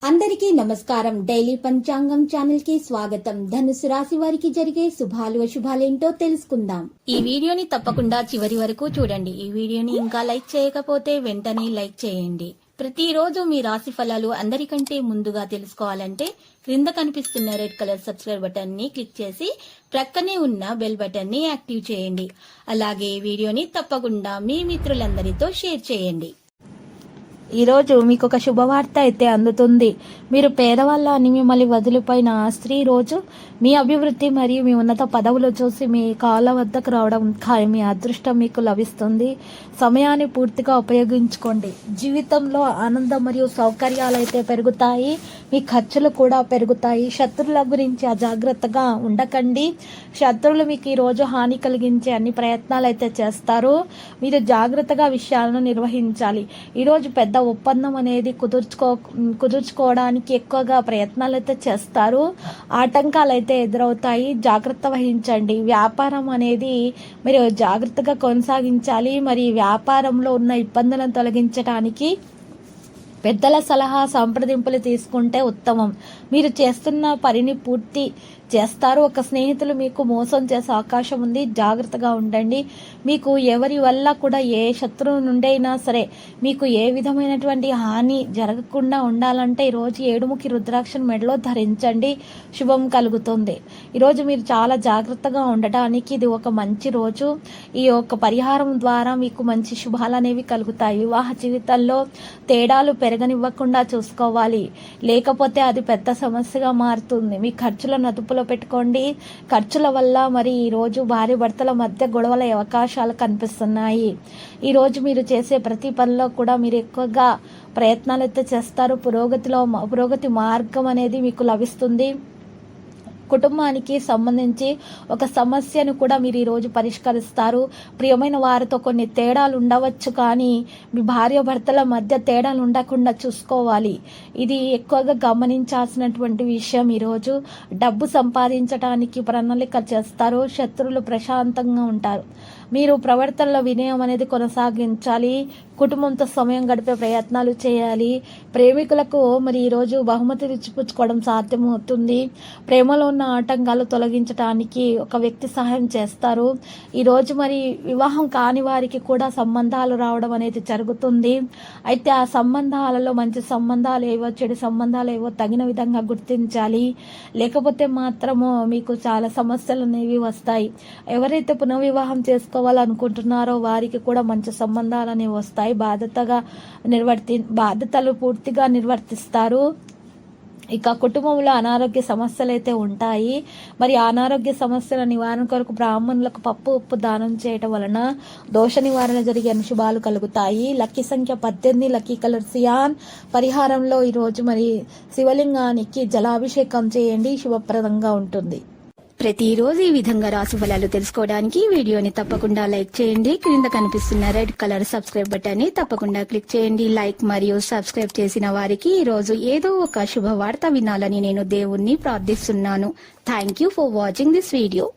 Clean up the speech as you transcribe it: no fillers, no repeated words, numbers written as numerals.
అందరికీ నమస్కారం. డైలీ పంచాంగం ఛానల్ కి స్వాగతం. ధనుసు రాశి వారికి జరిగే శుభాలు అశుభాలేంటో తెలుసుకుందాం. ఈ వీడియోని తప్పకుండా చివరి వరకు చూడండి. ఈ వీడియోని ఇంకా లైక్ చేయకపోతే వెంటనే లైక్ చేయండి. ప్రతిరోజు మీ రాశి ఫలాలు అందరికంటే ముందుగా తెలుసుకోవాలంటే క్రింద కనిపిస్తున్న రెడ్ కలర్ సబ్స్క్రైబ్ బటన్ ని క్లిక్ చేసి ప్రక్కనే ఉన్న బెల్ బటన్ ని యాక్టివ్ చేయండి. అలాగే వీడియోని తప్పకుండా మీ మిత్రులందరితో షేర్ చేయండి. ఈరోజు మీకు ఒక శుభవార్త అయితే అందుతుంది. మీరు పేదవాళ్ళ అని మిమ్మల్ని వదిలిపోయిన స్త్రీ రోజు మీ అభివృద్ధి మరియు మీ ఉన్నత పదవులు చూసి మీ కాళ్ళ వద్దకు రావడం ఖాయం. మీ అదృష్టం మీకు లభిస్తుంది. సమయాన్ని పూర్తిగా ఉపయోగించుకోండి. జీవితంలో ఆనందం మరియు సౌకర్యాలు అయితే పెరుగుతాయి. మీ ఖర్చులు కూడా పెరుగుతాయి. శత్రువుల గురించి అజాగ్రత్తగా ఉండకండి. శత్రువులు మీకు ఈరోజు హాని కలిగించే అన్ని ప్రయత్నాలు అయితే చేస్తారు. మీరు జాగ్రత్తగా విషయాలను నిర్వహించాలి. ఈరోజు పెద్ద ఒప్పందం అనేది కుదుర్చుకోవడానికి ఎక్కువగా ప్రయత్నాలు అయితే చేస్తారు. ఆటంకాలు అయితే ఎదురవుతాయి. జాగ్రత్త వహించండి. వ్యాపారం అనేది మీరు జాగ్రత్తగా కొనసాగించాలి. మరి వ్యాపారంలో ఉన్న ఇబ్బందులను తొలగించడానికి పెద్దల సలహా సంప్రదింపులు తీసుకుంటే ఉత్తమం. మీరు చేస్తున్న పనిని పూర్తి చేస్తారు. ఒక స్నేహితులు మీకు మోసం చేసే అవకాశం ఉంది. జాగ్రత్తగా ఉండండి. మీకు ఎవరి వల్ల కూడా ఏ శత్రువు నుండైనా సరే మీకు ఏ విధమైనటువంటి హాని జరగకుండా ఉండాలంటే ఈరోజు ఏడుముఖి రుద్రాక్షను మెడలో ధరించండి. శుభం కలుగుతుంది. ఈరోజు మీరు చాలా జాగ్రత్తగా ఉండటానికి ఇది ఒక మంచి రోజు. ఈ యొక్క పరిహారం ద్వారా మీకు మంచి శుభాలు అనేవి కలుగుతాయి. వివాహ జీవితంలో తేడాలు పెరగనివ్వకుండా చూసుకోవాలి. లేకపోతే అది పెద్ద సమస్యగా మారుతుంది. మీ ఖర్చులను అదుపులో పెట్టుకోండి. ఖర్చుల వల్ల మరి ఈ రోజు భార్య భర్తల మధ్య గొడవల అవకాశాలు కనిపిస్తున్నాయి. ఈ రోజు మీరు చేసే ప్రతి పనిలో కూడా మీరు ఎక్కువగా ప్రయత్నాలు అయితే చేస్తారు. పురోగతి మార్గం అనేది మీకు లభిస్తుంది. కుటుంబానికి సంబంధించి ఒక సమస్యను కూడా మీరు ఈరోజు పరిష్కరిస్తారు. ప్రియమైన వారితో కొన్ని తేడాలు ఉండవచ్చు, కానీ మీ భార్య భర్తల మధ్య తేడాలు ఉండకుండా చూసుకోవాలి. ఇది ఎక్కువగా గమనించాల్సినటువంటి విషయం. ఈరోజు డబ్బు సంపాదించడానికి ప్రణాళిక చేస్తారు. శత్రువులు ప్రశాంతంగా ఉంటారు. మీరు ప్రవర్తనలో వినయం అనేది కొనసాగించాలి. కుటుంబంతో సమయం గడిపే ప్రయత్నాలు చేయాలి. ప్రేమికులకు మరి ఈరోజు బహుమతి ఇచ్చిపుచ్చుకోవడం సాధ్యమవుతుంది. ప్రేమలో ఉన్న ఆటంకాలు తొలగించడానికి ఒక వ్యక్తి సహాయం చేస్తారు. ఈరోజు మరి వివాహం కాని వారికి కూడా సంబంధాలు రావడం అనేది జరుగుతుంది. అయితే ఆ సంబంధాలలో మంచి సంబంధాలు ఏవో చెడు సంబంధాలు ఏవో తగిన విధంగా గుర్తించాలి. లేకపోతే మాత్రము మీకు చాలా సమస్యలు అనేవి వస్తాయి. ఎవరైతే పునర్వివాహం చేసుకోవాలనుకుంటున్నారో వారికి కూడా మంచి సంబంధాలు అనేవి వస్తాయి. బాధ్యతలు పూర్తిగా నిర్వర్తిస్తారు. ఇక కుటుంబంలో అనారోగ్య సమస్యలు అయితే ఉంటాయి. మరి అనారోగ్య సమస్యల నివారణ కొరకు బ్రాహ్మణులకు పప్పు ఉప్పు దానం చేయటం వలన దోష నివారణ జరిగే అనుశుభాలు కలుగుతాయి. లక్కీ సంఖ్య 18, లక్కీ కలర్ సియాన్. పరిహారంలో ఈరోజు మరి శివలింగానికి జలాభిషేకం చేయండి. శుభప్రదంగా ఉంటుంది. ప్రతిరోజు ఈ విధంగా రాశి ఫలాలు తెలుసుకోవడానికి వీడియోని తప్పకుండా లైక్ చేయండి. క్రింద కనిపిస్తున్న రెడ్ కలర్ సబ్స్క్రైబ్ బటన్ ని తప్పకుండా క్లిక్ చేయండి. లైక్ మరియు సబ్స్క్రైబ్ చేసిన వారికి ఈ రోజు ఏదో ఒక శుభవార్త వినాలని నేను దేవుణ్ణి ప్రార్థిస్తున్నాను. Thank you for watching this video.